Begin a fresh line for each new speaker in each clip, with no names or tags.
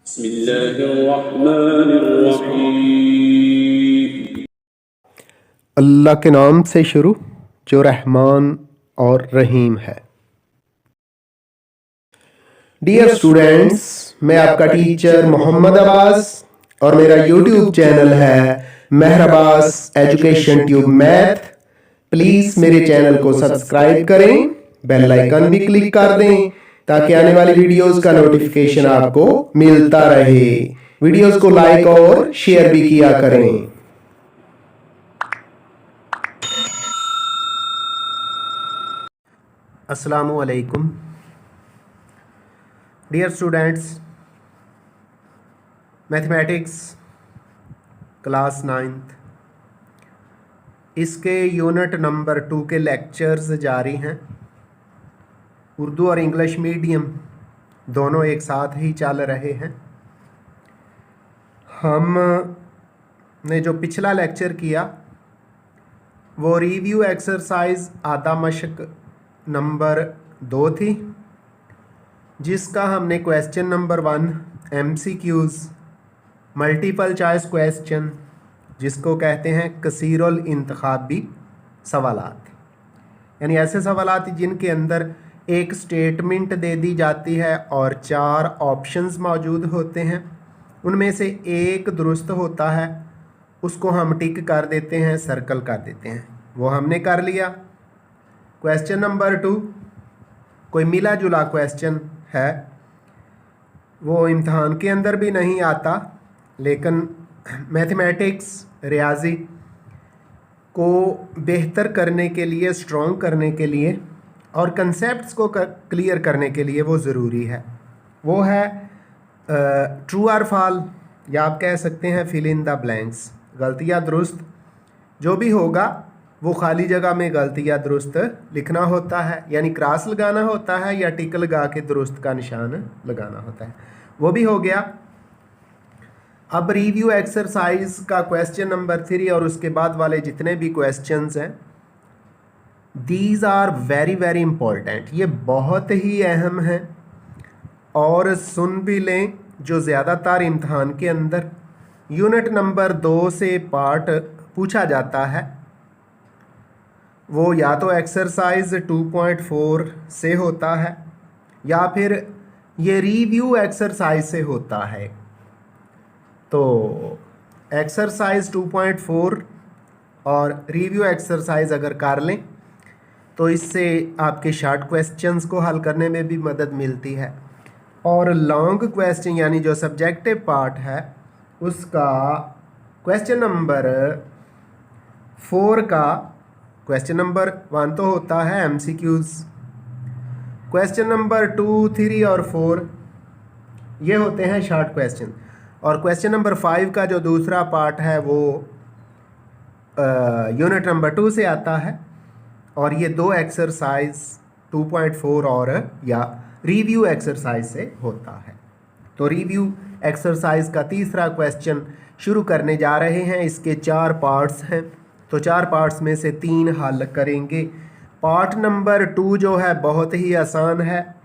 बिस्मिल्लाहिर्रहमानिर्रहीम।
अल्लाह के नाम से शुरू जो रहमान और रहीम है। डियर स्टूडेंट्स, मैं आपका टीचर मोहम्मद अब्बास और मेरा यूट्यूब चैनल है Mehar Abbas education tube math. Please मेरे चैनल को सब्सक्राइब करें, बेल आइकन भी क्लिक कर दें ताकि आने वाली वीडियोस का नोटिफिकेशन आपको मिलता रहे। वीडियोस को लाइक और शेयर भी किया करें। अस्सलामु अलैकुम dear students, mathematics class 9th इसके यूनिट नंबर 2 के लेक्चर्स जारी हैं। उर्दू और इंग्लिश मीडियम दोनों एक साथ ही चल रहे हैं। हमने जो पिछला लेक्चर किया वो रिव्यू एक्सरसाइज आधा मशक नंबर 2 थी, जिसका हमने question number 1 MCQs multiple choice question, जिसको कहते हैं कसीरुल इंतखाबी सवालात, यानी ऐसे सवालात जिनके अंदर एक स्टेटमेंट दे दी जाती है और 4 ऑप्शंस मौजूद होते हैं, उनमें से एक दुरुस्त होता है, उसको हम टिक कर देते हैं, सर्कल कर देते हैं। वो हमने कर लिया। क्वेश्चन नंबर 2 कोई मिला जुला क्वेश्चन है, वो इम्तहान के अंदर भी नहीं आता, लेकिन मैथमेटिक्स रियाजी को बेहतर करने के लिए, स्ट्रॉन्ग करने के लिए और कंसेप्ट्स को क्लियर करने के लिए वो ज़रूरी है। वो है ट्रू और फॉल, या आप कह सकते हैं फिल इन द ब्लैंक्स, गलतियाँ दुरुस्त। जो भी होगा वो खाली जगह में गलतियाँ दुरुस्त लिखना होता है, यानी क्रॉस लगाना होता है या टिक लगा के दुरुस्त का निशान लगाना होता है। वो भी हो गया। अब रिव्यू एक्सरसाइज का क्वेश्चन नंबर 3 और उसके बाद वाले जितने भी क्वेश्चंस हैं, these are very very important, ये बहुत ही अहम हैं। और सुन भी लें, जो ज़्यादातर इम्तहान के अंदर यूनिट नंबर 2 से पार्ट पूछा जाता है, वो या तो एक्सरसाइज 2.4 से होता है या फिर ये रिव्यू एक्सरसाइज से होता है। तो एक्सरसाइज 2.4 और रिव्यू एक्सरसाइज अगर कर लें तो इससे आपके शॉर्ट क्वेश्चंस को हल करने में भी मदद मिलती है, और लॉन्ग क्वेश्चन यानी जो सब्जेक्टिव पार्ट है उसका क्वेश्चन नंबर 4 का क्वेश्चन नंबर 1 तो होता है MCQs, क्वेश्चन नंबर 2, 3 और 4 ये होते हैं शॉर्ट क्वेश्चन, और क्वेश्चन नंबर 5 का जो दूसरा पार्ट है वो यूनिट नंबर 2 से आता है। और ये 2 एक्सरसाइज 2.4 और या रिव्यू एक्सरसाइज से होता है। तो रिव्यू एक्सरसाइज का तीसरा क्वेश्चन शुरू करने जा रहे हैं। इसके 4 पार्ट्स हैं, तो 4 पार्ट्स में से 3 हल करेंगे। पार्ट नंबर 2 जो है बहुत ही आसान है,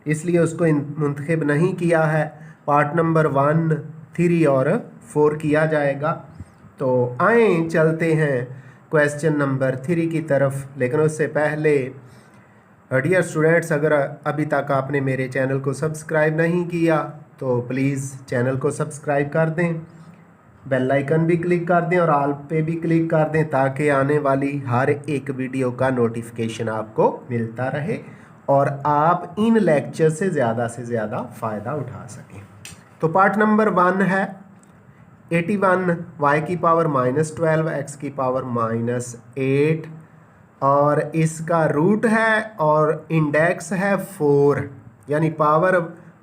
इसलिए उसको मुंतखब नहीं किया है। पार्ट नंबर 1, 3 और 4 किया जाएगा। तो आएँ चलते हैं क्वेश्चन नंबर 3 की तरफ। लेकिन उससे पहले डियर स्टूडेंट्स, अगर अभी तक आपने मेरे चैनल को सब्सक्राइब नहीं किया तो प्लीज़ चैनल को सब्सक्राइब कर दें, बेल आइकन भी क्लिक कर दें और ऑल पे भी क्लिक कर दें, ताकि आने वाली हर एक वीडियो का नोटिफिकेशन आपको मिलता रहे और आप इन लेक्चर से ज़्यादा फ़ायदा उठा सकें। तो पार्ट नंबर 1 है 81 y की पावर -12 x की पावर -8, और इसका रूट है और इंडेक्स है 4, यानी पावर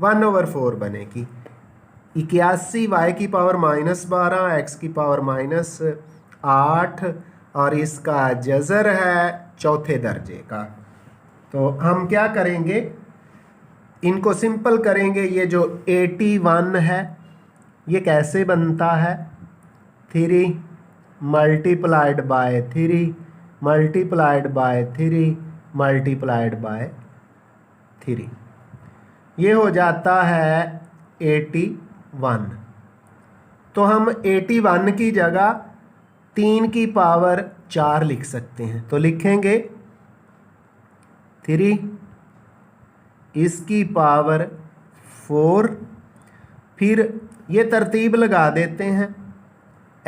1/4 बनेगी। 81 y की पावर -12 x की पावर -8, और इसका जज़र है चौथे दर्जे का। तो हम क्या करेंगे, इनको सिंपल करेंगे। ये जो 81 है ये कैसे बनता है, 3 multiplied by 3 multiplied by 3 multiplied by 3, ये हो जाता है 81। 1। तो हम 81 की जगह 3 की पावर 4 लिख सकते हैं। तो लिखेंगे 3 इसकी पावर 4। फिर ये तरतीब लगा देते हैं।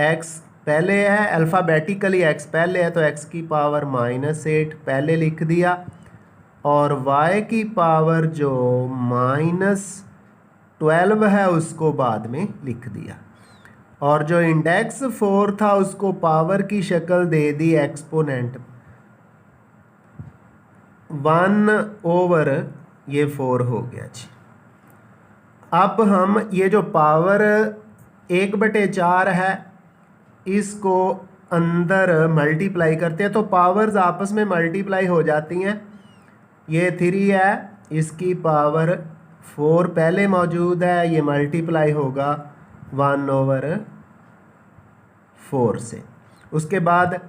x पहले है, अल्फ़ाबेटिकली x पहले है, तो x की पावर -8 पहले लिख दिया, और y की पावर जो -12 है उसको बाद में लिख दिया, और जो इंडेक्स 4 था उसको पावर की शक्ल दे दी एक्सपोनेंट 1/4 हो गया जी। अब हम ये जो पावर 1/4 है इसको अंदर मल्टीप्लाई करते हैं, तो पावर्स आपस में मल्टीप्लाई हो जाती हैं। ये 3 है, इसकी पावर 4 पहले मौजूद है, ये मल्टीप्लाई होगा 1/4 से। उसके बाद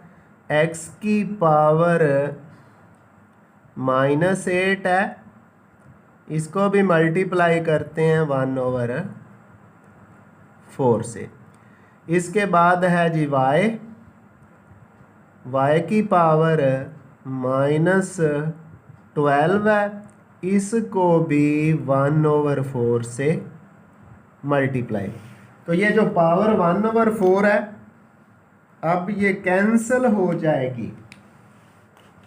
x की पावर -8 है, इसको भी मल्टीप्लाई करते हैं 1/4 से। इसके बाद है जी y की पावर -12 है, इसको भी 1/4 से मल्टीप्लाई। तो ये जो पावर 1/4 है अब ये कैंसल हो जाएगी,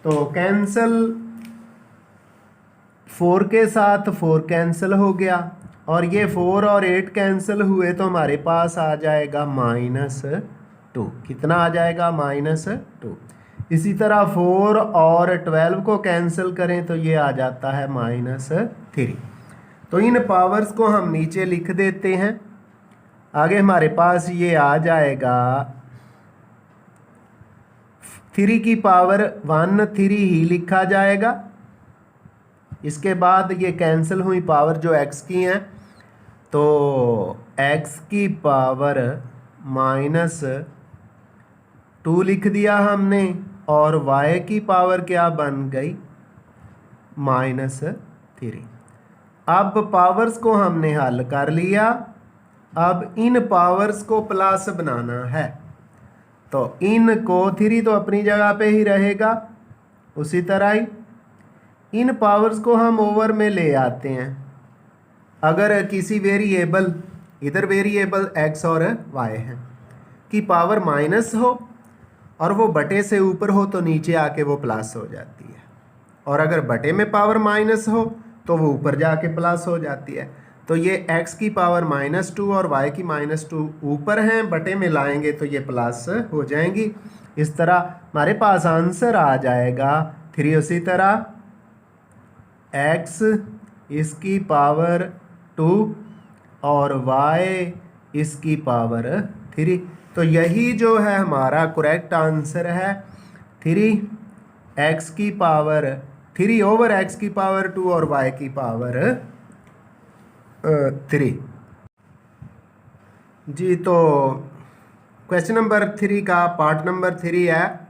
तो कैंसल 4 के साथ 4 कैंसिल हो गया, और ये 4 और 8 कैंसिल हुए, तो हमारे पास आ जाएगा -2। कितना आ जाएगा? -2। इसी तरह 4 और 12 को कैंसिल करें तो ये आ जाता है -3। तो इन पावर्स को हम नीचे लिख देते हैं। आगे हमारे पास ये आ जाएगा 3 की पावर 13 ही लिखा जाएगा। इसके बाद ये कैंसिल हुई पावर जो x की हैं, तो x की पावर -2 लिख दिया हमने, और y की पावर क्या बन गई? -3। अब पावर्स को हमने हल कर लिया। अब इन पावर्स को प्लस बनाना है, तो इन को 3 तो अपनी जगह पे ही रहेगा, उसी तरह ही इन पावर्स को हम ओवर में ले आते हैं। अगर किसी वेरिएबल, इधर वेरिएबल x और y है, की पावर माइनस हो और वो बटे से ऊपर हो तो नीचे आके वो प्लस हो जाती है, और अगर बटे में पावर माइनस हो तो वो ऊपर जाके प्लस हो जाती है। तो ये x की पावर -2 और y की -2 ऊपर हैं, बटे में लाएंगे तो ये प्लस हो जाएंगी। इस तरह हमारे पास आंसर आ जाएगा 3। उसी तरह x इसकी पावर 2 और y इसकी पावर 3। तो यही जो है हमारा करेक्ट आंसर है, 3x की पावर 3 ओवर x की पावर 2 और y की पावर 3 जी। तो क्वेश्चन नंबर 3 का पार्ट नंबर 3 है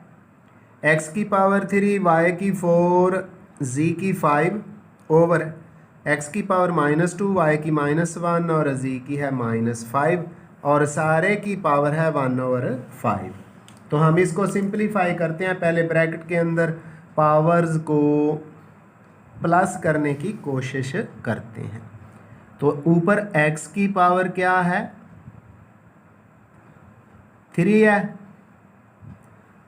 x की पावर 3, y की 4, z की 5 ओवर x की पावर -2, y की -1 और z की है -5, और सारे की पावर है 1/5। तो हम इसको सिंप्लीफाई करते हैं। पहले ब्रैकेट के अंदर पावर्स को प्लस करने की कोशिश करते हैं। तो ऊपर x की पावर क्या है? 3 है,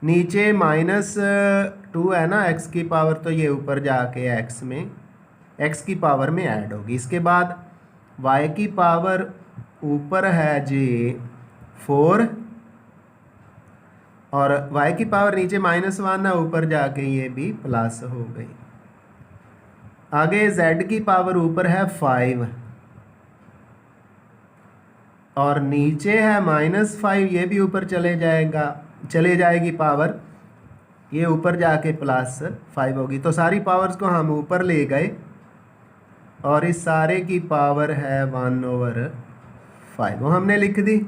नीचे -2 है ना x की पावर, तो ये ऊपर जाके x की पावर में ऐड होगी। इसके बाद y की पावर ऊपर है जी 4, और y की पावर नीचे -1 है, ऊपर जाके ये भी प्लस हो गई। आगे z की पावर ऊपर है 5 और नीचे है -5, ये भी ऊपर चले जाएगी पावर, ये ऊपर जाके +5 होगी। तो सारी पावर्स को हम ऊपर ले गए, और इस सारे की पावर है 1/5, वो हमने लिख दी।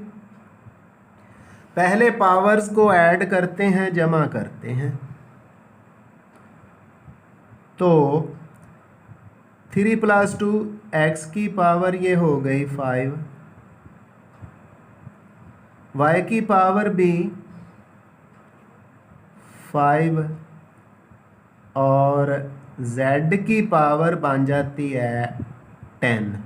पहले पावर्स को ऐड करते हैं, जमा करते हैं। तो 3 + 2 x की पावर ये हो गई 5, y की पावर भी 5 और z की पावर बन जाती है 10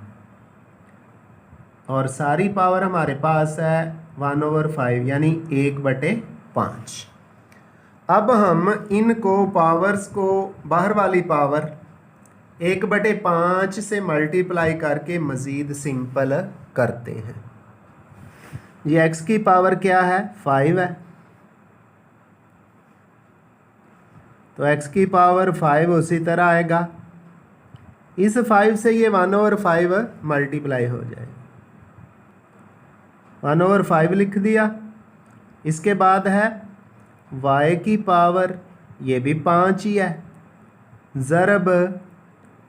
और सारी पावर हमारे पास है 1/5 यानी 1/5। अब हम इनको पावर्स को बाहर वाली पावर 1/5 से मल्टीप्लाई करके मज़ीद सिंपल करते हैं। ये x की पावर क्या है 5 है, तो x की पावर 5 उसी तरह आएगा। इस 5 से ये 1/5 मल्टीप्लाई हो जाएगा, 1/5 लिख दिया। इसके बाद है y की पावर, ये भी 5 ही है, ज़रब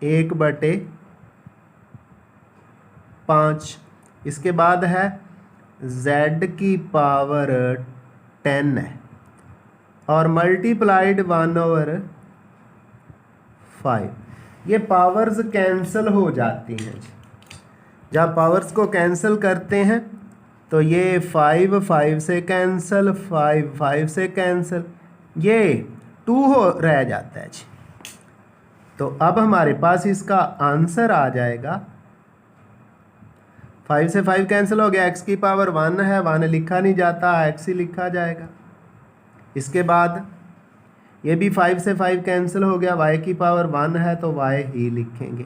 1/5। इसके बाद है z की पावर 10 है और मल्टीप्लाइड 1/5। ये पावर्स कैंसिल हो जाती हैं। जब पावर्स को कैंसिल करते हैं तो ये 5 से कैंसिल, 5 से कैंसिल, ये 2 रह जाता है जी। तो अब हमारे पास इसका आंसर आ जाएगा, 5 से 5 कैंसिल हो गया, x की पावर 1 है, 1 लिखा नहीं जाता, x ही लिखा जाएगा। इसके बाद ये भी 5 से 5 कैंसिल हो गया, y की पावर 1 है तो y ही लिखेंगे।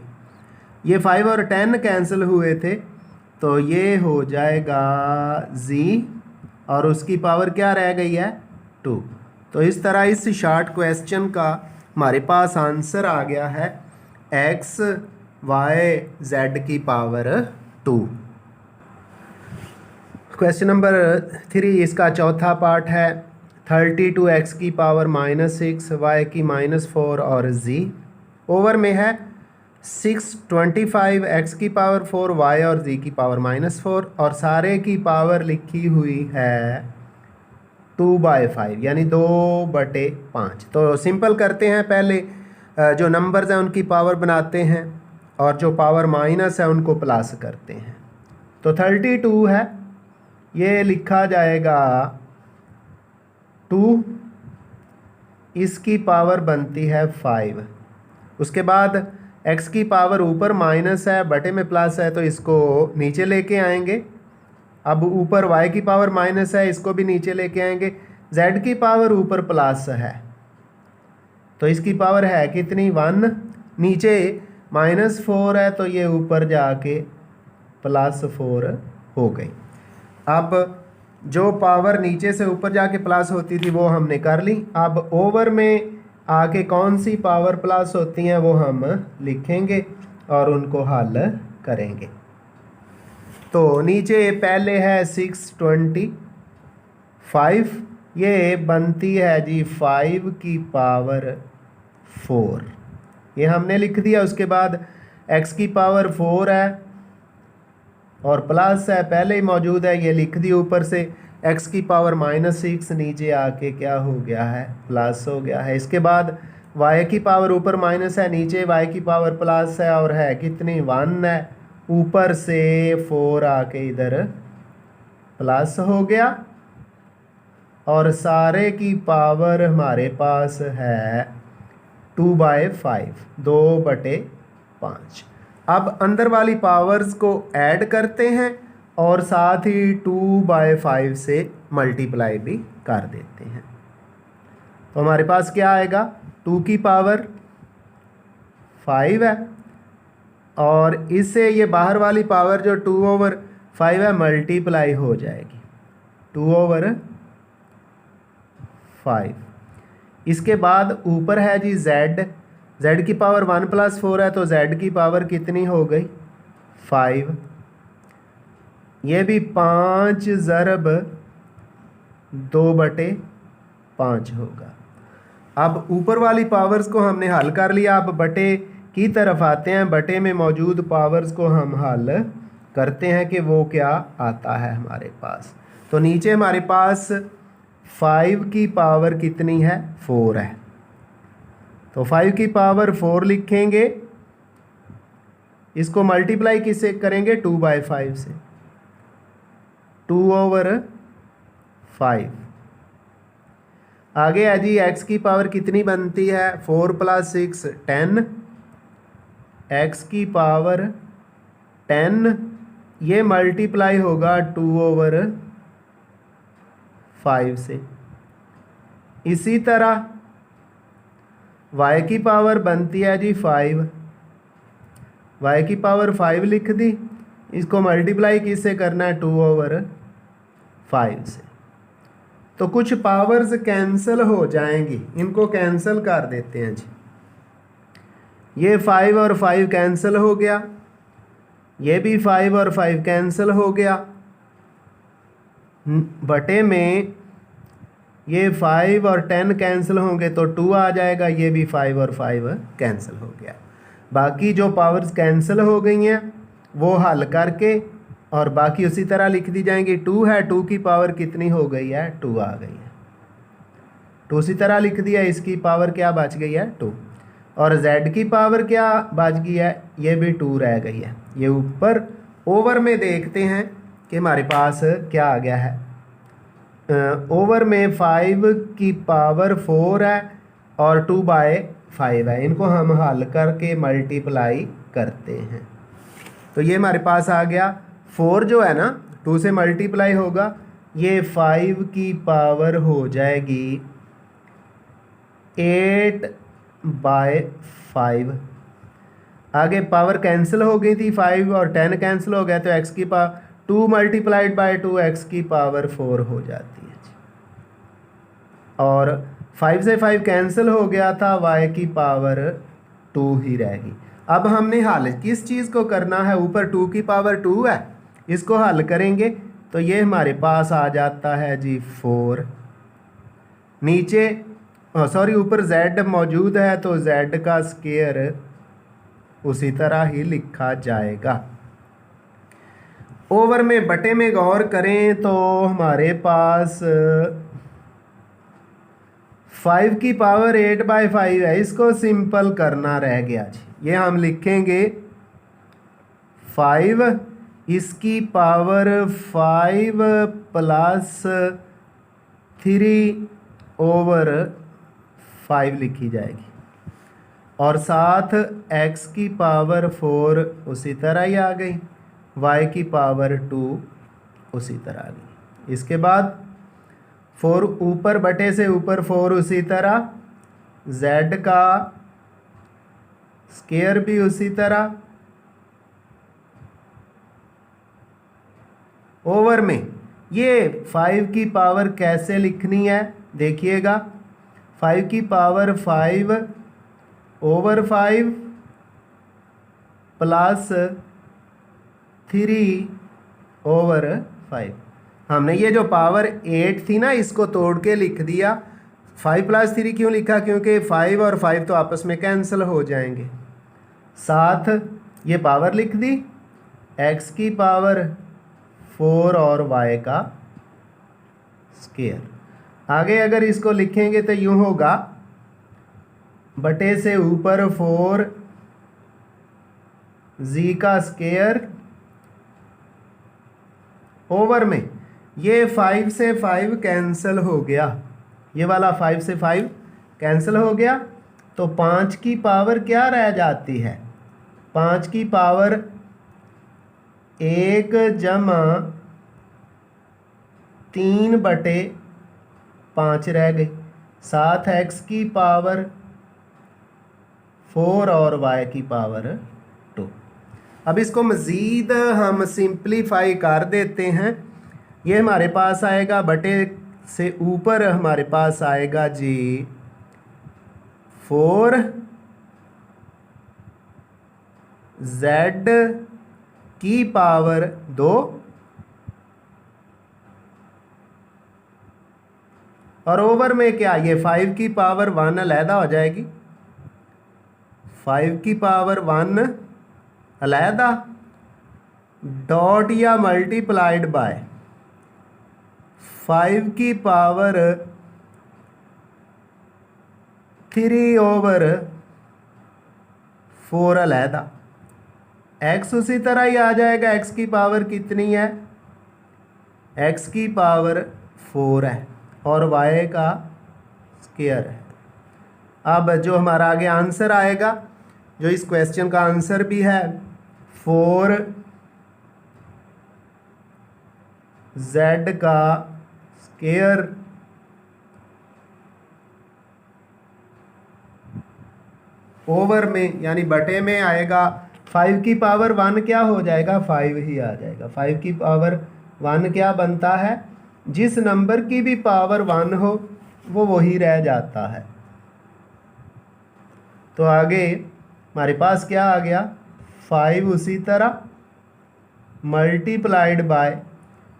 ये 5 और 10 कैंसिल हुए थे तो ये हो जाएगा z और उसकी पावर क्या रह गई है 2। तो इस तरह इस शॉर्ट क्वेश्चन का हमारे पास आंसर आ गया है x y z की पावर 2। क्वेश्चन नंबर 3 इसका चौथा पार्ट है 32x की पावर -6 y की -4 और z। ओवर में है 625 x की पावर 4 y और z की पावर -4 और सारे की पावर लिखी हुई है 2/5 यानी 2/5। तो सिंपल करते हैं, पहले जो नंबर्स हैं उनकी पावर बनाते हैं और जो पावर माइनस है उनको प्लस करते हैं। तो 32 है, ये लिखा जाएगा 2, इसकी पावर बनती है 5। उसके बाद x की पावर ऊपर माइनस है, बटे में प्लस है, तो इसको नीचे लेके आएंगे। अब ऊपर y की पावर माइनस है, इसको भी नीचे लेके आएंगे। z की पावर ऊपर प्लस है तो इसकी पावर है कितनी 1, नीचे -4 है तो ये ऊपर जाके +4 हो गई। अब जो पावर नीचे से ऊपर जाके प्लस होती थी वो हमने कर ली। अब ओवर में आके कौन सी पावर प्लस होती हैं वो हम लिखेंगे और उनको हल करेंगे। तो नीचे पहले है 625, ये बनती है जी 5 की पावर 4, ये हमने लिख दिया। उसके बाद x की पावर 4 है और प्लस है, पहले ही मौजूद है, ये लिख दी ऊपर से। x की पावर -6 नीचे आके क्या हो गया है प्लस हो गया है। इसके बाद y की पावर ऊपर माइनस है, नीचे y की पावर प्लस है और है कितनी 1 है, ऊपर से 4 आके इधर प्लस हो गया और सारे की पावर हमारे पास है 2/5, 2/5। अब अंदर वाली पावर्स को ऐड करते हैं और साथ ही 2/5 से मल्टीप्लाई भी कर देते हैं। तो हमारे पास क्या आएगा, 2 की पावर 5 है और इससे ये बाहर वाली पावर जो 2/5 है मल्टीप्लाई हो जाएगी 2/5। इसके बाद ऊपर है जी z की पावर 1 + 4 है तो z की पावर कितनी हो गई 5। ये भी 5 ज़रब 2/5 होगा। अब ऊपर वाली पावर्स को हमने हल कर लिया, अब बटे की तरफ आते हैं। बटे में मौजूद पावर्स को हम हल करते हैं कि वो क्या आता है हमारे पास। तो नीचे हमारे पास 5 की पावर कितनी है 4 है, तो 5 की पावर 4 लिखेंगे। इसको मल्टीप्लाई किससे करेंगे 2/5 से, 2/5 5। आगे है जी x की पावर कितनी बनती है 4 + 6 10, x की पावर 10, ये मल्टीप्लाई होगा 2/5 से। इसी तरह y की पावर बनती है जी 5, y की पावर 5 लिख दी, इसको मल्टीप्लाई किससे करना है 2/5 से। तो कुछ पावर्स कैंसिल हो जाएंगी, इनको कैंसिल कर देते हैं जी। ये 5 और 5 कैंसिल हो गया, ये भी 5 और 5 कैंसिल हो गया, बटे में ये 5 और 10 कैंसिल होंगे तो 2 आ जाएगा, ये भी 5 और 5 कैंसिल हो गया। बाकी जो पावर्स कैंसिल हो गई हैं वो हल करके और बाकी उसी तरह लिख दी जाएंगी। 2 है, 2 की पावर कितनी हो गई है 2 आ गई है, 2 उसी तरह लिख दिया, इसकी पावर क्या बच गई है 2। और z की पावर क्या बच गई है, ये भी 2 रह गई है। ये ऊपर ओवर में देखते हैं कि हमारे पास क्या आ गया है। ओवर में 5 की पावर 4 है और 2/5 है, इनको हम हल करके मल्टीप्लाई करते हैं। तो ये हमारे पास आ गया 4 जो है ना 2 से मल्टीप्लाई होगा, ये 5 की पावर हो जाएगी 8/5। आगे पावर कैंसिल हो गई थी, 5 और 10 कैंसिल हो गया, तो x की पावर 2 × 2 x की पावर 4 हो जाती है। और 5 से 5 कैंसिल हो गया था, y की पावर 2 ही रहेगी। अब हमने हल किस चीज़ को करना है, ऊपर 2 की पावर 2 है, इसको हल करेंगे तो ये हमारे पास आ जाता है जी 4। नीचे सॉरी ऊपर z मौजूद है तो z का स्क्वायर उसी तरह ही लिखा जाएगा। ओवर में बटे में गौर करें तो हमारे पास 5 की पावर 8/5 है, इसको सिंपल करना रह गया जी। ये हम लिखेंगे 5, इसकी पावर 5 + 3/5 लिखी जाएगी, और साथ x की पावर 4 उसी तरह ही आ गई, y की पावर 2 उसी तरह आ गई। इसके बाद 4 ऊपर बटे से ऊपर 4 उसी तरह, z का स्क्वायर भी उसी तरह। ओवर में ये 5 की पावर कैसे लिखनी है देखिएगा, 5 की पावर 5/5 + 3/5। हमने ये जो पावर 8 थी ना इसको तोड़ के लिख दिया। 5 + 3 क्यों लिखा, क्योंकि 5 और 5 तो आपस में कैंसिल हो जाएंगे। साथ ये पावर लिख दी, x की पावर 4 और y का स्क्वायर। आगे अगर इसको लिखेंगे तो यूँ होगा, बटे से ऊपर 4 z का स्क्वायर, ओवर में ये 5 से 5 कैंसिल हो गया, ये वाला 5 से 5 कैंसिल हो गया, तो 5 की पावर क्या रह जाती है, 5 की पावर 1 + 3/5 रह गई, साथ x की पावर 4 और y की पावर 2। अब इसको मज़ीद हम सिंप्लीफाई कर देते हैं। ये हमारे पास आएगा, बटे से ऊपर हमारे पास आएगा जी 4 z की पावर 2 और ओवर में क्या, ये 5 की पावर 1 अलहदा हो जाएगी, 5 की पावर 1 अलहदा, डॉट या मल्टीप्लाइड बाय 5 की पावर 3/4 अलहदा। x उसी तरह ही आ जाएगा, x की पावर कितनी है, x की पावर 4 है और y का स्क्वायर है। अब जो हमारा आगे आंसर आएगा, जो इस क्वेश्चन का आंसर भी है 4z का स्क्वायर ओवर में यानी बटे में आएगा। 5 की पावर 1 क्या हो जाएगा, 5 ही आ जाएगा। 5 की पावर 1 क्या बनता है, जिस नंबर की भी पावर 1 हो वो वही रह जाता है। तो आगे हमारे पास क्या आ गया, 5 उसी तरह मल्टीप्लाइड बाय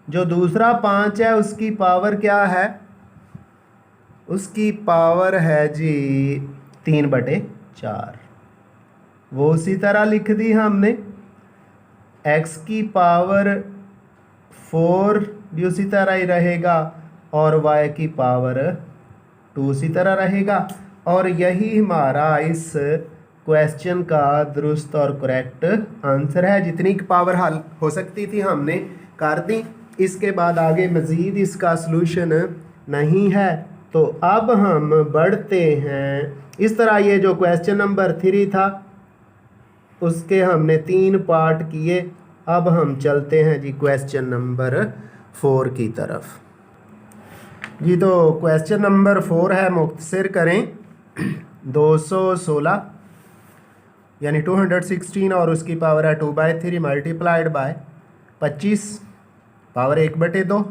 जो दूसरा 5 है उसकी पावर क्या है, उसकी पावर है जी 3/4। वो उसी तरह लिख दी हमने। x की पावर 4 भी उसी तरह ही रहेगा और y की पावर 2 उसी तरह रहेगा। और यही हमारा इस क्वेश्चन का दुरुस्त और करेक्ट आंसर है। जितनी पावर हल हो सकती थी हमने कर दी। इसके बाद आगे मज़ीद इसका सलूशन नहीं है। तो अब हम बढ़ते हैं। इस तरह ये जो क्वेश्चन नंबर 3 था उसके हमने 3 पार्ट किए। अब हम चलते हैं जी क्वेश्चन नंबर 4 की तरफ जी। तो क्वेश्चन नंबर 4 है, मुख्तसर करें 216 यानी 216 और उसकी पावर है 2/3 मल्टीप्लाइड बाय 25 पावर 1/2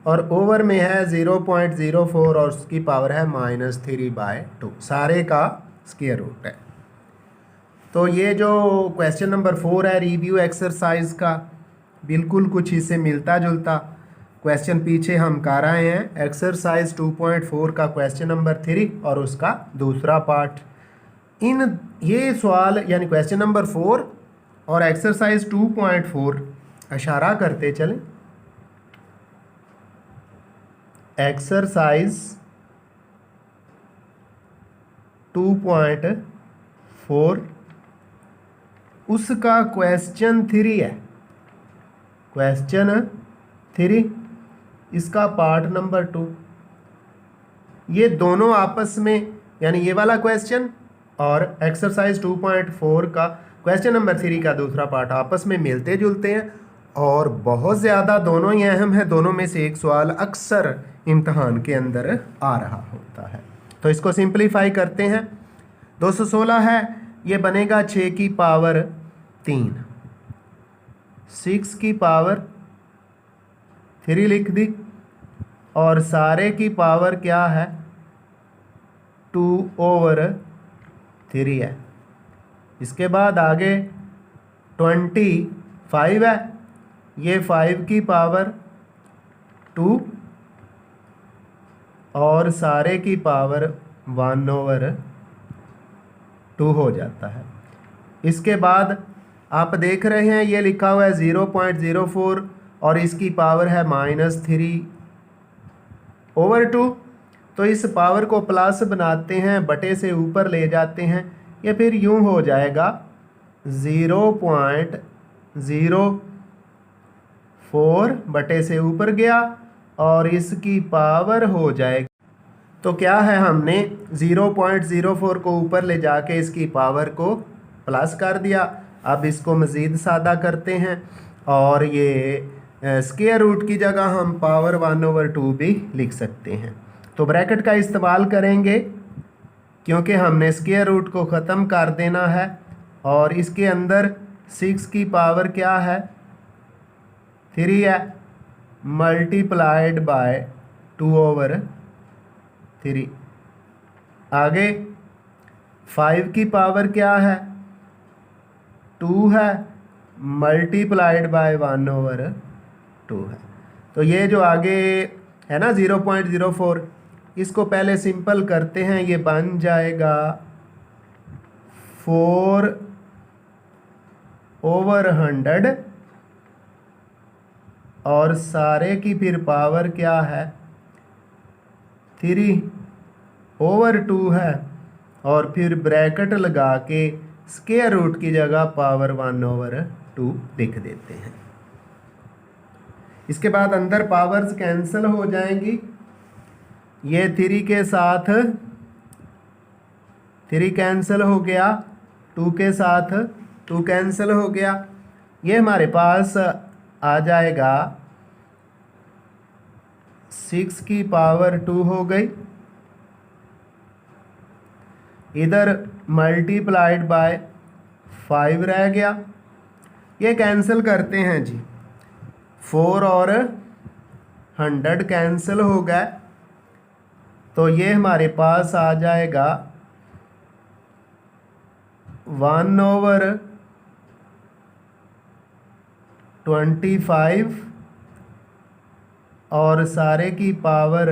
और ओवर में है 0.04 और उसकी पावर है -3/2। सारे का स्क्वायर रूट है। तो ये जो क्वेश्चन नंबर 4 है रिव्यू एक्सरसाइज का, बिल्कुल कुछ इससे मिलता जुलता क्वेश्चन पीछे हम कर रहे हैं। एक्सरसाइज 2.4 का क्वेश्चन नंबर 3 और उसका दूसरा पार्ट। इन ये सवाल यानी क्वेश्चन नंबर 4 और एक्सरसाइज 2.4 इशारा करते चलें। एक्सरसाइज 2.4 उसका क्वेश्चन 3 है। क्वेश्चन 3 इसका पार्ट नंबर 2। ये दोनों आपस में यानी ये वाला क्वेश्चन और एक्सरसाइज 2.4 का क्वेश्चन नंबर 3 का दूसरा पार्ट आपस में मिलते जुलते हैं और बहुत ज़्यादा दोनों ही अहम है। दोनों में से एक सवाल अक्सर इम्तहान के अंदर आ रहा होता है। तो इसको सिंपलीफाई करते हैं। 216 है, ये बनेगा 6 की पावर 3, 6 की पावर 3 लिख दी और सारे की पावर क्या है 2/3 है। इसके बाद आगे 25 है, ये 5 की पावर 2 और सारे की पावर 1/2 हो जाता है। इसके बाद आप देख रहे हैं ये लिखा हुआ है 0.04 और इसकी पावर है -3/2। तो इस पावर को प्लस बनाते हैं, बटे से ऊपर ले जाते हैं, ये फिर यूं हो जाएगा 0.04 बटे से ऊपर गया और इसकी पावर हो जाएगी। तो क्या है, हमने 0.04 को ऊपर ले जाके इसकी पावर को प्लस कर दिया। अब इसको मज़ीद सादा करते हैं और ये स्क्वायर रूट की जगह हम पावर 1/2 भी लिख सकते हैं। तो ब्रैकेट का इस्तेमाल करेंगे क्योंकि हमने स्क्वायर रूट को ख़त्म कर देना है। और इसके अंदर 6 की पावर क्या है 3 है मल्टीप्लाइड बाय 2/3। आगे 5 की पावर क्या है 2 है मल्टीप्लाइड बाय 1/2 है। तो ये जो आगे है ना 0.04, इसको पहले सिंपल करते हैं। ये बन जाएगा 4/100 और सारे की फिर पावर क्या है 3/2 है और फिर ब्रैकेट लगा के स्क्वायर रूट की जगह पावर 1/2 लिख देते हैं। इसके बाद अंदर पावर्स कैंसिल हो जाएंगी। ये 3 के साथ 3 कैंसिल हो गया, 2 के साथ 2 कैंसिल हो गया। ये हमारे पास आ जाएगा 6 की पावर 2 हो गई, इधर मल्टीप्लाइड बाय 5 रह गया। ये कैंसिल करते हैं जी, 4 और 100 कैंसिल हो गए, तो ये हमारे पास आ जाएगा 1/25 और सारे की पावर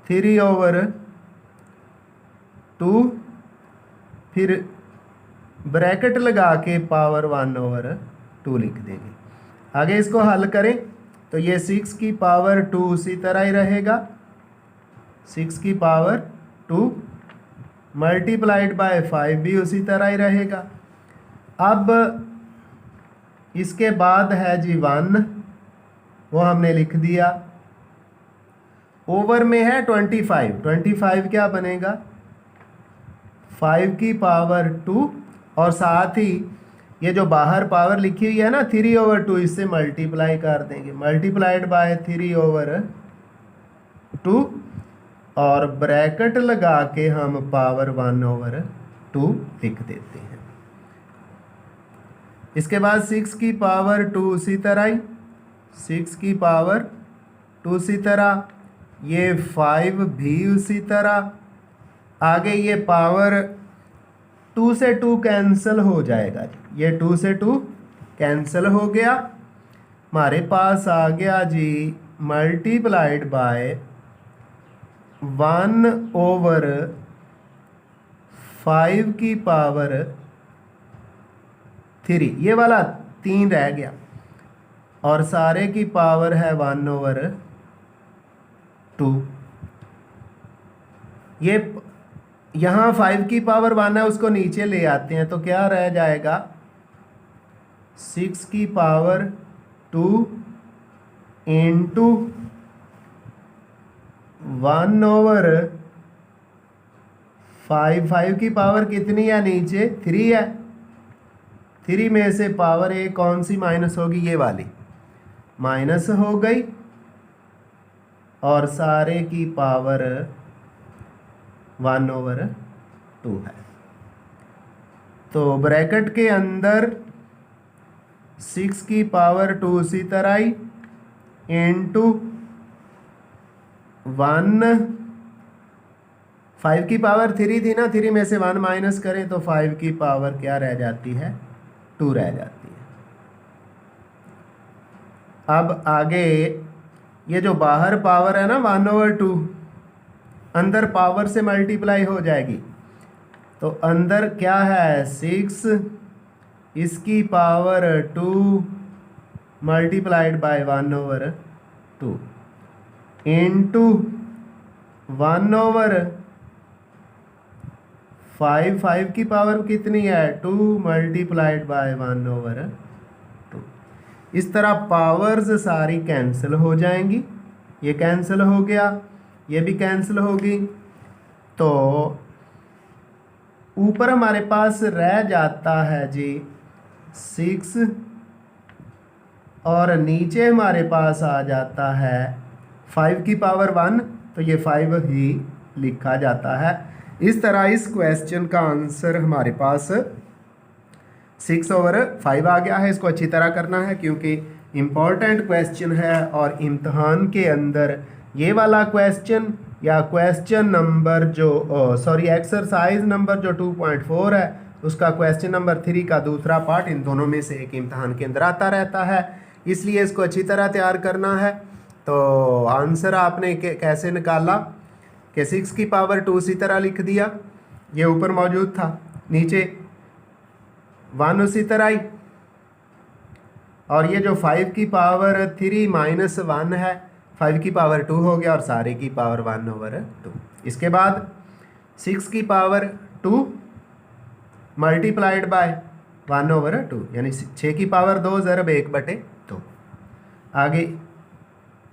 3/2, फिर ब्रैकेट लगा के पावर 1/2 लिख देंगे। आगे इसको हल करें तो ये 6 की पावर 2 उसी तरह ही रहेगा, 6 की पावर 2 मल्टीप्लाइड बाय 5 भी उसी तरह ही रहेगा। अब इसके बाद है जी 1, वो हमने लिख दिया। ओवर में है 25 क्या बनेगा 5 की पावर 2, और साथ ही ये जो बाहर पावर लिखी हुई है ना 3/2, इससे मल्टीप्लाई कर देंगे, मल्टीप्लाइड बाय 3/2 और ब्रैकेट लगा के हम पावर 1/2 लिख देते हैं। इसके बाद 6 की पावर 2 उसी तरह ही, 6 की पावर 2 उसी तरह, ये 5 भी उसी तरह। आगे ये पावर 2 से 2 कैंसिल हो जाएगा, ये 2 से 2 कैंसिल हो गया। हमारे पास आ गया जी मल्टीप्लाइड बाय 1/5 की पावर 3, ये वाला 3 रह गया, और सारे की पावर है 1/2। ये यहाँ 5 की पावर 1 है, उसको नीचे ले आते हैं तो क्या रह जाएगा 6 की पावर 2 इंटू 1/5। 5 की पावर कितनी है नीचे 3 है, 3 में से पावर ए कौन सी माइनस होगी, ये वाली माइनस हो गई, और सारे की पावर 1/2 है। तो ब्रैकेट के अंदर 6 की पावर 2 उसी तरह ही इंटू 5 की पावर 3 थी ना, 3 में से 1 माइनस करें तो 5 की पावर क्या रह जाती है 2 रह जाती है। अब आगे ये जो बाहर पावर है ना 1/2, अंदर पावर से मल्टीप्लाई हो जाएगी, तो अंदर क्या है 6, इसकी पावर 2 मल्टीप्लाइड बाय 1/2 इंटू 1/5। 5 की पावर कितनी है 2 मल्टीप्लाइड बाय 1/2। इस तरह पावर्स सारी कैंसिल हो जाएंगी, ये कैंसिल हो गया, ये भी कैंसिल होगी, तो ऊपर हमारे पास रह जाता है जी 6, और नीचे हमारे पास आ जाता है 5 की पावर 1, तो ये 5 ही लिखा जाता है। इस तरह इस क्वेश्चन का आंसर हमारे पास 6/5 आ गया है। इसको अच्छी तरह करना है क्योंकि इम्पॉर्टेंट क्वेश्चन है, और इम्तहान के अंदर ये वाला क्वेश्चन या क्वेश्चन नंबर जो एक्सरसाइज नंबर जो 2.4 है, उसका क्वेश्चन नंबर 3 का दूसरा पार्ट, इन दोनों में से एक इम्तहान के अंदर आता रहता है, इसलिए इसको अच्छी तरह तैयार करना है। तो आंसर आपने कैसे निकाला कि 6 की पावर 2 उसी तरह लिख दिया, ये ऊपर मौजूद था, नीचे 1 उसी तरह ही, और ये जो 5 की पावर 3 माइनस 1 है, 5 की पावर 2 हो गया, और सारे की पावर 1/2। इसके बाद 6 की पावर 2 मल्टीप्लाइड बाय 1/2, यानी 6 की पावर 2 ज़रब 1/2। आगे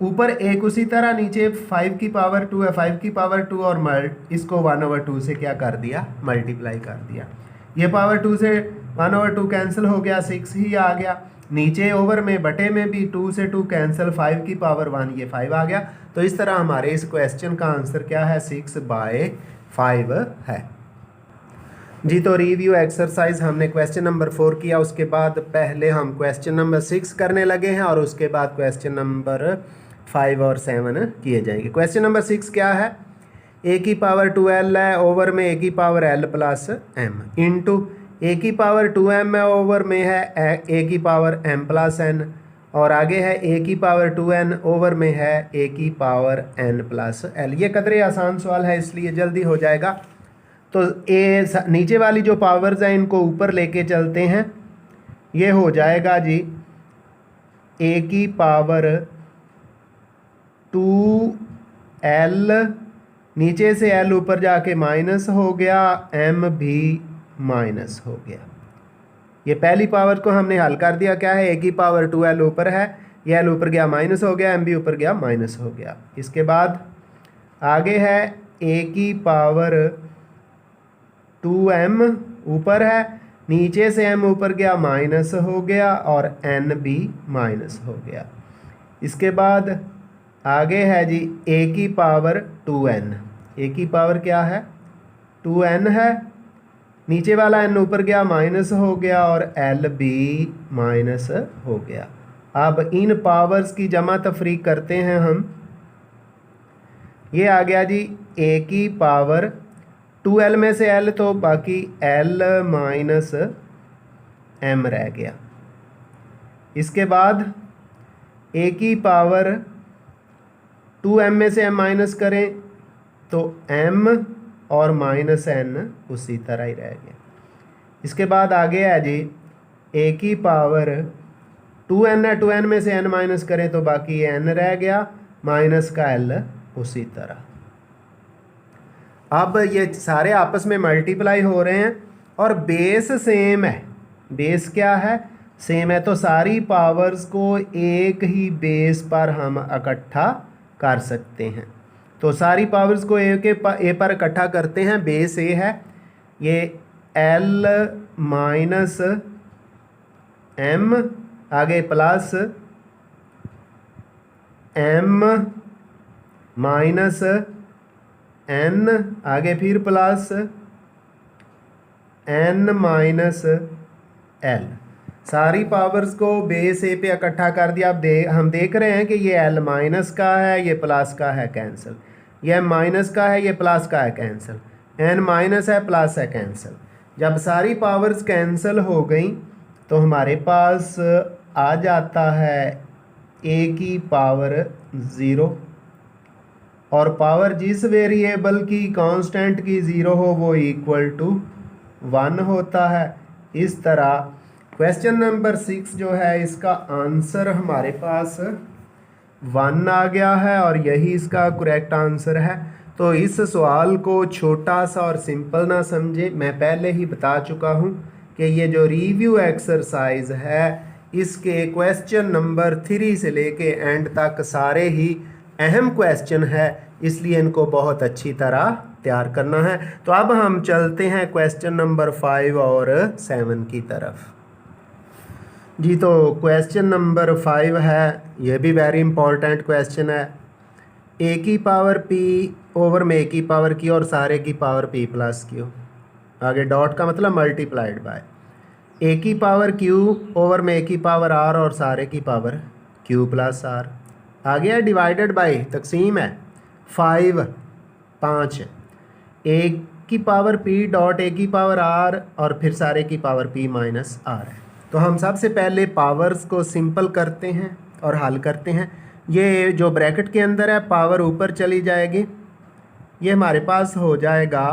ऊपर एक उसी तरह, नीचे 5 की पावर 2 है, 5 की पावर 2 और इसको 1/2 से क्या कर दिया, मल्टीप्लाई कर दिया। ये पावर 2 से 1/2 कैंसिल हो गया, 6 ही आ गया। नीचे ओवर में बटे में भी 2 से 2 कैंसिल, 5 की पावर 1, ये 5 आ गया। तो इस तरह हमारे इस क्वेश्चन का आंसर क्या है, 6/5 है जी। तो रिव्यू एक्सरसाइज हमने क्वेश्चन नंबर 4 किया, उसके बाद पहले हम क्वेश्चन नंबर 6 करने लगे हैं और उसके बाद क्वेश्चन नंबर 5 और 7 किए जाएंगे। क्वेश्चन नंबर 6 क्या है, ए की पावर 2l है, ओवर में ए की power l plus m into a की पावर 2m है, ओवर में है ए की पावर m प्लस n, और आगे है ए की पावर 2n, ओवर में है ए की पावर n प्लस l। ये कदरे आसान सवाल है इसलिए जल्दी हो जाएगा। तो ए नीचे वाली जो पावर्स हैं इनको ऊपर लेके चलते हैं, ये हो जाएगा जी ए की पावर 2l, नीचे से l ऊपर जाके माइनस हो गया, m भी माइनस हो गया। ये पहली पावर को हमने हल कर दिया, क्या है, a की पावर 2l ऊपर है, ये l ऊपर गया माइनस हो गया, m भी ऊपर गया माइनस हो गया। इसके बाद आगे है a की पावर 2m ऊपर है, नीचे से m ऊपर गया माइनस हो गया और n भी माइनस हो गया। इसके बाद आगे है जी a की पावर 2n, a की पावर क्या है 2n है, नीचे वाला n ऊपर गया माइनस हो गया और l भी माइनस हो गया। अब इन पावर्स की जमा तफरीक करते हैं हम, ये आ गया जी a की पावर 2l में से l तो बाकी l माइनस m रह गया। इसके बाद a की पावर 2m में से m माइनस करें तो m और माइनस n उसी तरह ही रह गया। इसके बाद आगे है जी a की पावर 2n है, 2n में से n माइनस करें तो बाकी n रह गया, माइनस का l उसी तरह। अब ये सारे आपस में मल्टीप्लाई हो रहे हैं और बेस सेम है, बेस क्या है, सेम है, तो सारी पावर्स को एक ही बेस पर हम इकट्ठा कर सकते हैं। तो सारी पावर्स को ए पर इकट्ठा करते हैं, बेस ए है, ये l माइनस m, आगे प्लस m माइनस n, आगे फिर प्लस n माइनस l। सारी पावर्स को बेस ए पे इकट्ठा कर दिया। अब हम देख रहे हैं कि ये l माइनस का है, ये प्लस का है, कैंसिल, ये माइनस का है, ये प्लस का है, कैंसिल, n माइनस है, प्लस है, कैंसिल। जब सारी पावर्स कैंसिल हो गई तो हमारे पास आ जाता है a की पावर 0, और पावर जिस वेरिएबल की कांस्टेंट की 0 हो वो इक्वल टू 1 होता है। इस तरह क्वेश्चन नंबर 6 जो है इसका आंसर हमारे पास 1 आ गया है और यही इसका करेक्ट आंसर है। तो इस सवाल को छोटा सा और सिंपल ना समझे, मैं पहले ही बता चुका हूँ कि ये जो रिव्यू एक्सरसाइज है इसके क्वेश्चन नंबर 3 से लेके एंड तक सारे ही अहम क्वेश्चन है, इसलिए इनको बहुत अच्छी तरह तैयार करना है। तो अब हम चलते हैं क्वेश्चन नंबर 5 और 7 की तरफ जी। तो क्वेश्चन नंबर 5 है, यह भी वेरी इंपॉर्टेंट क्वेश्चन है। ए की पावर p ओवर में ए की पावर q और सारे की पावर p प्लस q, आगे डॉट का मतलब मल्टीप्लाइड बाय ए की पावर q ओवर में ए की पावर r और सारे की पावर q प्लस r, आगे है डिवाइडेड बाय, तकसीम है 5 ए की पावर p डॉट ए की पावर r और फिर सारे की पावर p माइनस r है। तो हम सबसे पहले पावर्स को सिंपल करते हैं और हल करते हैं। ये जो ब्रैकेट के अंदर है पावर ऊपर चली जाएगी, ये हमारे पास हो जाएगा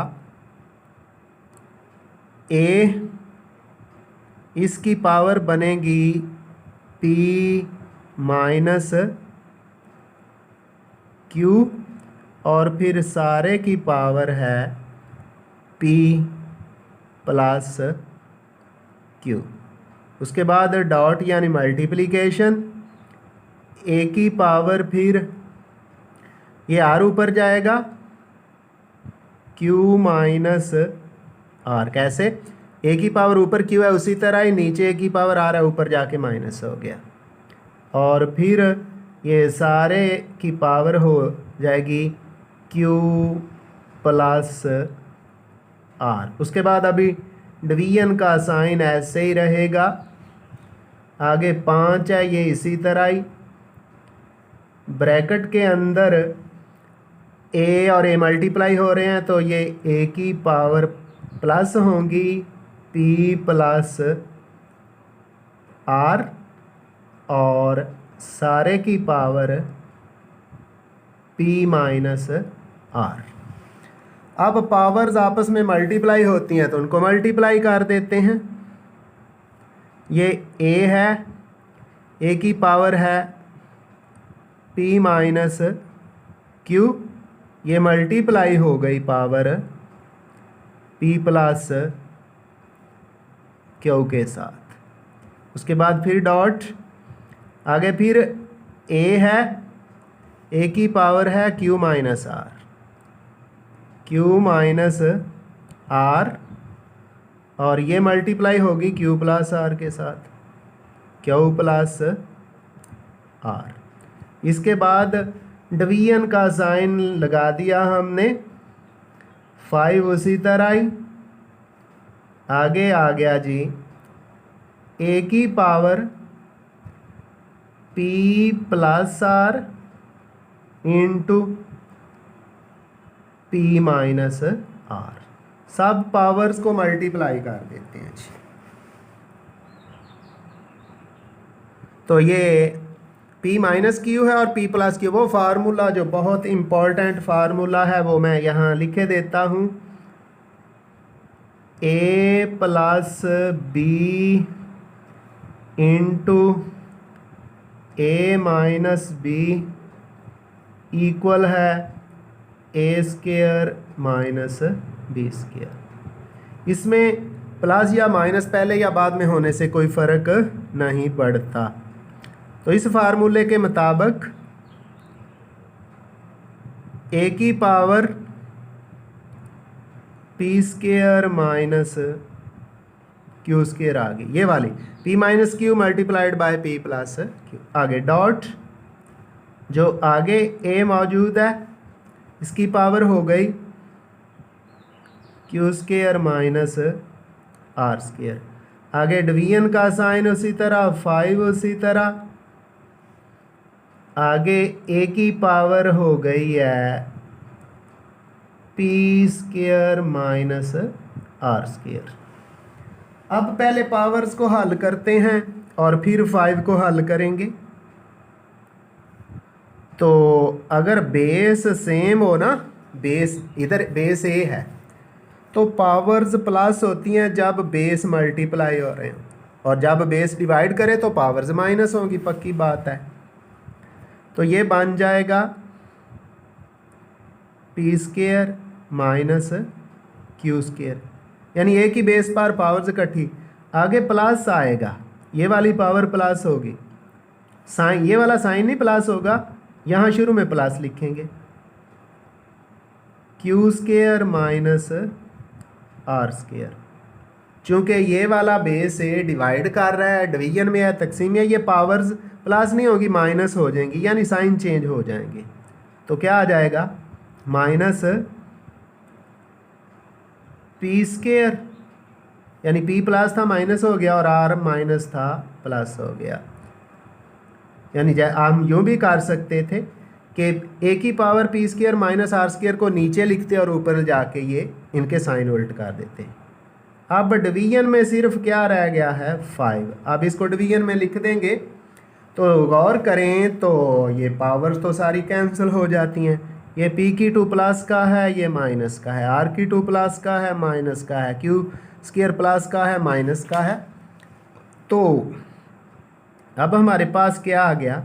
a, इसकी पावर बनेगी p माइनस q और फिर सारे की पावर है p प्लस q। उसके बाद डॉट यानी मल्टीप्लिकेशन, ए की पावर फिर ये आर ऊपर जाएगा क्यू माइनस आर। कैसे? ए की पावर ऊपर क्यू है, उसी तरह ही नीचे ए की पावर आर है, ऊपर जाके माइनस हो गया। और फिर ये सारे की पावर हो जाएगी क्यू प्लस आर। उसके बाद अभी डिवीजन का साइन ऐसे ही रहेगा। आगे 5 है, ये इसी तरह ही ब्रैकेट के अंदर ए और ए मल्टीप्लाई हो रहे हैं, तो ये ए की पावर प्लस होंगी पी प्लस आर और सारे की पावर पी माइनस आर। अब पावर्स आपस में मल्टीप्लाई होती हैं तो उनको मल्टीप्लाई कर देते हैं। ये ए है, ए की पावर है पी माइनस क्यू, ये मल्टीप्लाई हो गई पावर पी प्लस क्यू के साथ। उसके बाद फिर डॉट, आगे फिर ए है, ए की पावर है Q minus R, Q minus R और ये मल्टीप्लाई होगी क्यू प्लस आर के साथ, क्यू प्लस आर। इसके बाद डिवीजन का साइन लगा दिया हमने, 5 उसी तरह ही। आगे आ गया जी ए की power P plus R into P minus R. सब पावर्स को मल्टीप्लाई कर देते हैं जी। तो ये P माइनस क्यू है और P प्लस क्यू, वो फार्मूला जो बहुत इम्पोर्टेंट फार्मूला है वो मैं यहाँ लिखे देता हूँ। A plus B into A minus B equal है A square minus B square. इसमें प्लस या माइनस पहले या बाद में होने से कोई फ़र्क नहीं पड़ता। तो इस फार्मूले के मुताबिक ए की power P square minus q square आ गई, ये वाली p minus q multiplied by p plus q. आगे डॉट, जो आगे ए मौजूद है इसकी पावर हो गई q square minus are square. आगे डिवीजन का साइन उसी तरह, 5 उसी तरह। आगे ए की पावर हो गई है P square minus are square. अब पहले पावर्स को हल करते हैं और फिर 5 को हल करेंगे। तो अगर बेस सेम हो ना, बेस इधर बेस ए है तो पावर्स प्लस होती हैं जब बेस मल्टीप्लाई हो रहे हैं, और जब बेस डिवाइड करे तो पावर्स माइनस होंगी, पक्की बात है। तो ये बन जाएगा P square minus q square, यानी ए की बेस पर पावर्स इकट्ठी। आगे प्लस आएगा, ये वाली पावर प्लस होगी, साइन ये वाला साइन नहीं प्लस होगा, यहाँ शुरू में प्लस लिखेंगे Q square minus are square. चूँकि ये वाला बेस ए डिवाइड कर रहा है, डिवीजन में है, तकसीम है, ये पावर्स प्लस नहीं होगी माइनस हो जाएंगी, यानी साइन चेंज हो जाएंगे। तो क्या आ जाएगा माइनस पी स्क्वायर, यानी पी प्लस था माइनस हो गया और आर माइनस था प्लस हो गया। यानी हम यूँ भी कर सकते थे कि ए की power P square minus are square को नीचे लिखते और ऊपर जाके ये इनके साइन उल्ट कर देते। अब डिवीजन में सिर्फ क्या रह गया है 5। अब इसको डिवीजन में लिख देंगे तो गौर करें तो ये पावर्स तो सारी कैंसिल हो जाती हैं। ये पी की 2 प्लस का है, ये माइनस का है, आर की 2 प्लस का है, माइनस का है, क्यू स्क्वायर प्लस का है, माइनस का है। तो अब हमारे पास क्या आ गया,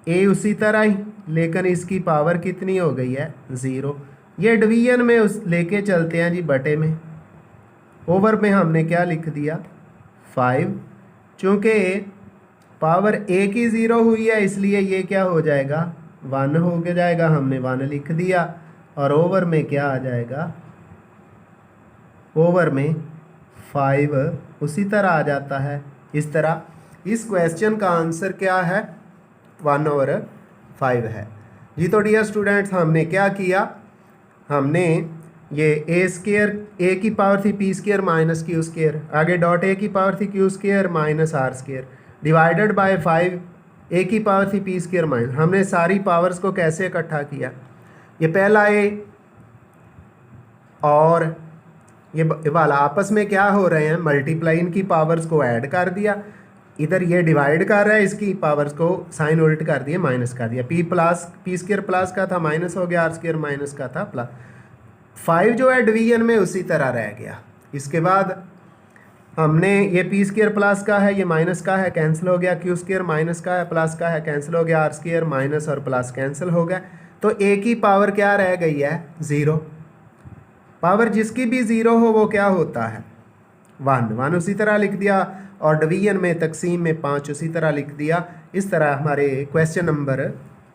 ए उसी तरह ही, लेकिन इसकी पावर कितनी हो गई है 0। ये डिवीजन में उस लेके चलते हैं जी बटे में, ओवर में हमने क्या लिख दिया 5। चूँकि पावर ए की 0 हुई है, इसलिए ये क्या हो जाएगा 1 हो के जाएगा, हमने 1 लिख दिया। और ओवर में क्या आ जाएगा, ओवर में 5 उसी तरह आ जाता है। इस तरह इस क्वेश्चन का आंसर क्या है 1/5 है जी। तो डियर स्टूडेंट्स, हमने क्या किया, हमने ये ए की पावर थी P square minus Q square, आगे डॉट ए की पावर थी Q square minus R square divided by 5 A की पावर थी पी स्क्र माइनस। हमने सारी पावर्स को कैसे इकट्ठा किया, ये पहला ए और ये वाला आपस में क्या हो रहे हैं, मल्टीप्लाई, इनकी पावर्स को ऐड कर दिया। इधर ये डिवाइड कर रहा है, इसकी पावर्स को साइन उल्ट कर दिया, माइनस कर दिया। पी स्क्र प्लस का था माइनस हो गया, आर स्क्र माइनस का था प्लस। 5 जो है डिवीजन में उसी तरह रह गया। इसके बाद हमने ये पी स्क्र प्लस का है, ये माइनस का है, कैंसिल हो गया। क्यू स्क्र माइनस का है, प्लस का है, कैंसिल हो गया। आर स्क्र माइनस और प्लस कैंसिल हो गया। तो ए की पावर क्या रह गई है 0। पावर जिसकी भी 0 हो वो क्या होता है 1 उसी तरह लिख दिया। और डिवीजन में तकसीम में 5 उसी तरह लिख दिया। इस तरह हमारे क्वेश्चन नंबर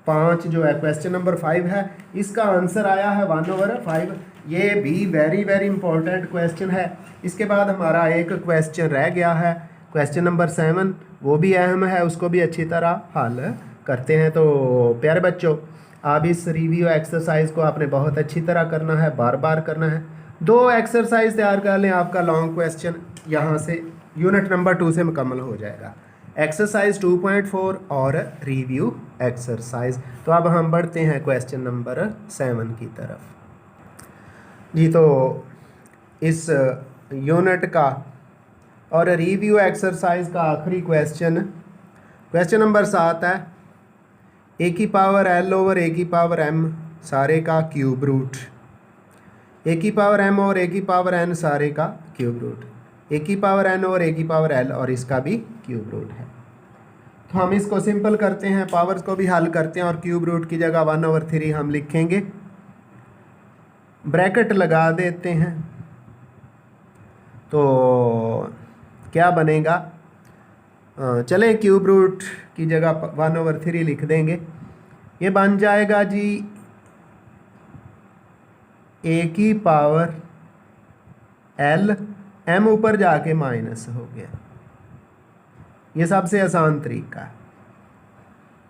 5 जो है क्वेश्चन नंबर 5 है, इसका आंसर आया है 1/5। ये भी वेरी वेरी इंपॉर्टेंट क्वेश्चन है। इसके बाद हमारा एक क्वेश्चन रह गया है क्वेश्चन नंबर 7, वो भी अहम है, उसको भी अच्छी तरह हल करते हैं। तो प्यारे बच्चों, आप इस रिव्यू एक्सरसाइज को आपने बहुत अच्छी तरह करना है, बार बार करना है। 2 एक्सरसाइज तैयार कर लें, आपका लॉन्ग क्वेश्चन यहाँ से यूनिट नंबर 2 से मुकम्मल हो जाएगा। एक्सरसाइज 2.4 और रिव्यू एक्सरसाइज। तो अब हम बढ़ते हैं क्वेश्चन नंबर 7 की तरफ जी। तो इस यूनिट का और रिव्यू एक्सरसाइज का आखिरी क्वेश्चन नंबर 7 है, ए की पावर एल ओवर ए की पावर एम सारे का क्यूब रूट। ए की पावर एम और ए की पावर एन सारे का क्यूब रूट, ए की पावर एन और ए की पावर एल और इसका भी क्यूब रूट है। तो हम इसको सिंपल करते हैं, पावर्स को भी हल करते हैं और क्यूब रूट की जगह 1/3 हम लिखेंगे, ब्रैकेट लगा देते हैं। तो क्या बनेगा, चलें क्यूब रूट की जगह 1/3 लिख देंगे। ये बन जाएगा जी ए की पावर एल, एम ऊपर जाके माइनस हो गया, ये सबसे आसान तरीका है।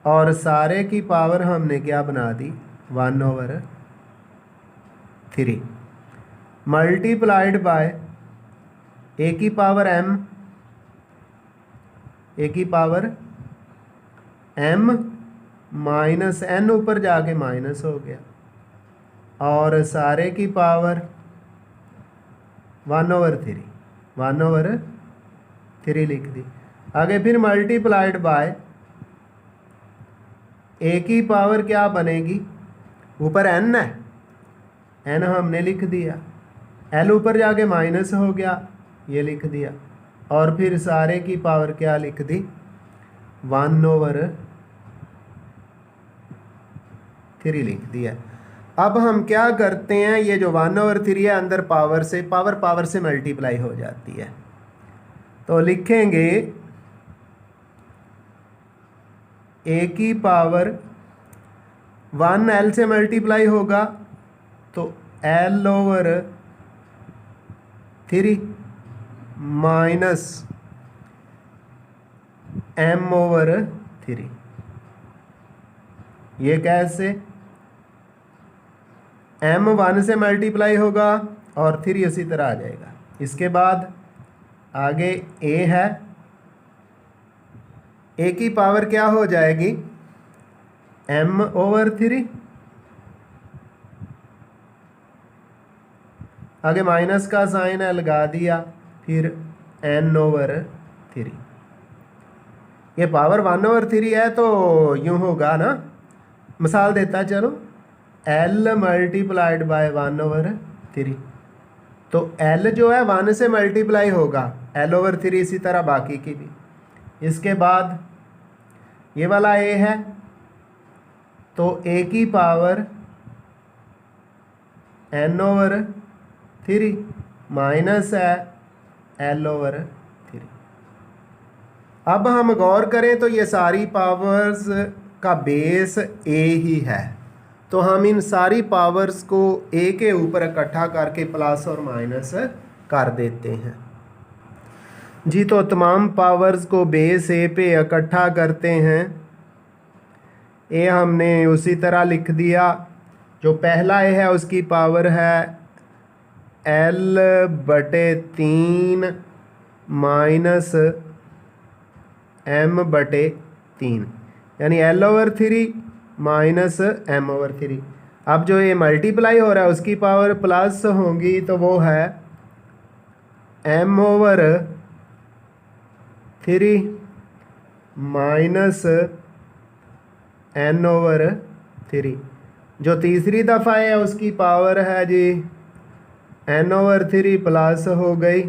और सारे की पावर हमने क्या बना दी 1/3 मल्टीप्लाइड बाय ए की पावर एम, ए की पावर एम माइनस एन ऊपर जाके माइनस हो गया, और सारे की पावर 1/3 लिख दी। आगे फिर मल्टीप्लाइड बाय ए की पावर क्या बनेगी, ऊपर एन है, एन हमने लिख दिया, एल ऊपर जाके माइनस हो गया, ये लिख दिया, और फिर सारे की पावर क्या लिख दी 1/3 लिख दिया। अब हम क्या करते हैं, ये जो 1/3 है अंदर पावर से मल्टीप्लाई हो जाती है। तो लिखेंगे ए की पावर 1 एल से मल्टीप्लाई होगा तो L/3 माइनस M/3। ये कैसे, M 1 से मल्टीप्लाई होगा और 3 उसी तरह आ जाएगा। इसके बाद आगे A है, A की पावर क्या हो जाएगी M/3, आगे माइनस का साइन है लगा दिया, फिर N/3। ये पावर 1/3 है तो यूँ होगा ना, मिसाल देता चलो, L मल्टीप्लाइड बाय 1/3। तो L जो है 1 से मल्टीप्लाई होगा, L/3 इसी तरह बाकी की भी। इसके बाद ये वाला A है, तो A की पावर N/3 माइनस है L/3। अब हम गौर करें तो ये सारी पावर्स का बेस ए ही है, तो हम इन सारी पावर्स को ए के ऊपर इकट्ठा करके प्लस और माइनस कर देते हैं जी। तो तमाम पावर्स को बेस ए पे इकट्ठा करते हैं। ए हमने उसी तरह लिख दिया, जो पहला ए है उसकी पावर है L/3 माइनस M/3, यानी L/3 माइनस M/3। अब जो ये मल्टीप्लाई हो रहा है उसकी पावर प्लस होगी, तो वो है M/3 माइनस N/3। जो तीसरी दफ़ा है उसकी पावर है जी N/3 प्लस हो गई,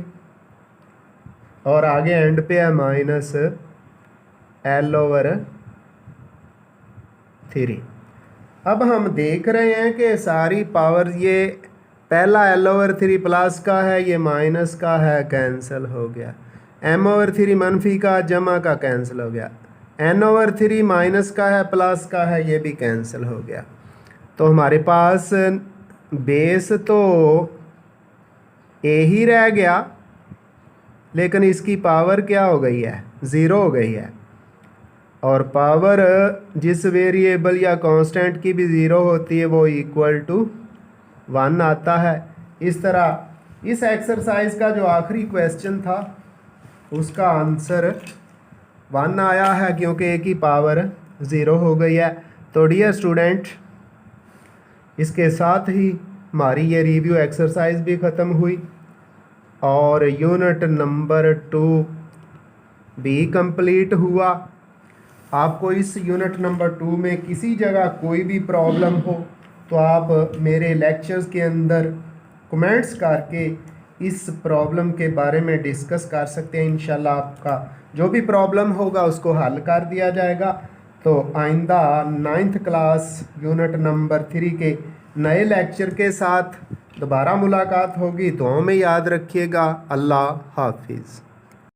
और आगे एंड पे है माइनस L/3। अब हम देख रहे हैं कि सारी पावर, ये पहला L/3 प्लस का है, ये माइनस का है, कैंसिल हो गया। M/3 मनफी का जमा का कैंसिल हो गया। N/3 माइनस का है, प्लस का है, ये भी कैंसिल हो गया। तो हमारे पास बेस तो ए ही रह गया, लेकिन इसकी पावर क्या हो गई है, ज़ीरो हो गई है। और पावर जिस वेरिएबल या कांस्टेंट की भी ज़ीरो होती है वो इक्वल टू 1 आता है। इस तरह इस एक्सरसाइज का जो आखिरी क्वेश्चन था उसका आंसर 1 आया है, क्योंकि ए की पावर 0 हो गई है। तो डियर स्टूडेंट, इसके साथ ही हमारी ये रिव्यू एक्सरसाइज भी ख़त्म हुई और यूनिट नंबर 2 भी कंप्लीट हुआ। आपको इस यूनिट नंबर 2 में किसी जगह कोई भी प्रॉब्लम हो तो आप मेरे लेक्चर्स के अंदर कमेंट्स करके इस प्रॉब्लम के बारे में डिस्कस कर सकते हैं। इंशाल्लाह आपका जो भी प्रॉब्लम होगा उसको हल कर दिया जाएगा। तो आइंदा 9th क्लास यूनिट नंबर 3 के नए लेक्चर के साथ दोबारा मुलाकात होगी। दुआओं में याद रखिएगा। अल्लाह हाफिज़।